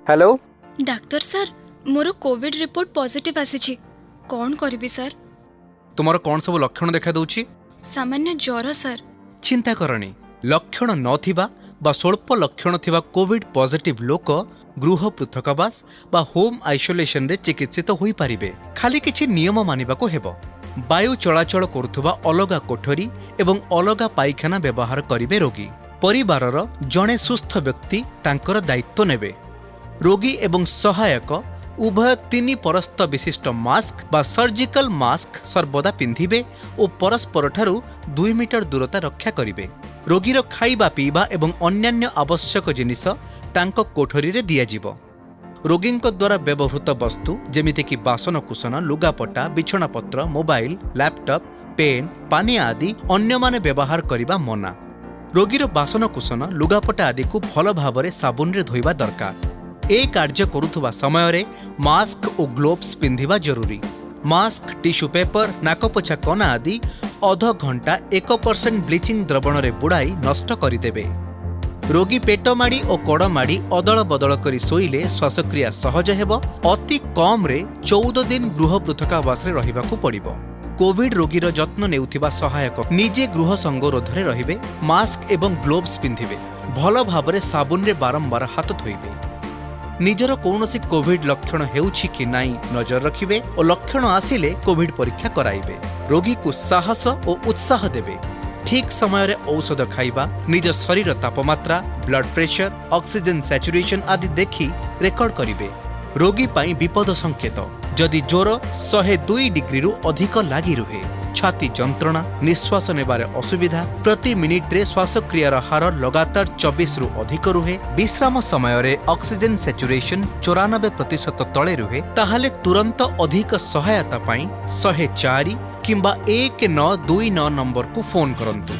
Hello doctor sir मोर Covid report positive आसी कौन करिबी sir? तुमर कौन सब लक्षण देखा दउची? सामान्य ज्वर सर। चिंता करनी लक्षण नथिबा बा स्वल्प लक्षण थिबा कोविड पॉजिटिव लोक गृह पृथकवास बा होम आइसोलेशन रे चिकित्सित होई पारिबे। खाली किछि नियम मानिबाको हेबो। वायु चलाचल करुथुबा अलगा कोठरी एवं अलगा पाइखाना व्यवहार करिवे रोगी। परिवारर जणे सुस्थ व्यक्ति तांकर दायित्व नेबे। रोगी एवं सहायक उभय 3 परस्त विशिष्ट मास्क बा सर्जिकल मास्क सर्वदा पिंधिबे और परस्पर ठारू 2 मीटर दूरता रक्षा करिवे। रोगीर खाइबा पीबा एवं अन्यान्य आवश्यक जिनिस तांको कोठरी रे दियाजिबो। रोगींक द्वारा व्यवहृत वस्तु जेमिति कि बासनकुसन लुगापटा बिछणापत्र मोबाइल लैपटॉप पेन पानी आदि अन्य माने व्यवहार करिबा मना। रोगीर बासनकुसन लुगापटा आदि को भल भावरे साबुन रे धोइबा दरकार। ए कार्य करुथुबा समय रे मास्क और ग्लोव्स पिंधिबा जरूरी। मास्क टिश्यू पेपर नाकपोछा कना आदि अध घंटा 1% ब्लीचिंग द्रवण रे बुड़ाई नष्ट करिदेबे। रोगी पेट माड़ी और कड़ माड़ी अदल बदल करी सोइले श्वासक्रिया सहज हेबो। अति कम रे 14 दिन गृह पृथकावास रे रहिबाकू पड़िबो। कोविड रोगीर जत्न नेउथिबा सहायक निजे गृह संगरोध रे रहिबे। मास्क एवं ग्लोव्स पिंधिबे। भल भावरे साबुन रे बारंबार हाथ धोइबे। निजर कौनसी कोविड लक्षण हेउछि कि नाई नजर रखिबे और लक्षण आसिले कोविड परीक्षा कराइबे। रोगी को साहस और उत्साह देबे। ठीक समय रे औषध खाइबा, निज शरीर तापमात्रा ब्लड प्रेशर ऑक्सीजन सैचुरेशन आदि देखि रेकर्ड करिबे। रोगी पाई विपद संकेत जदि ज्वर 102 डिग्री रु अधिक लागी रुहे, छाती जंत्रणा निश्वास नेबारे असुविधा प्रति मिनिट रे श्वासक्रियार हार लगातार 24 रु अधिक रुहे, विश्राम समय रे ऑक्सीजन सैचुरेशन 94% तले रुहे, ताहाले तुरंत अधिक सहायता पाई 104 किंबा 1929 नंबर को फोन करंतु।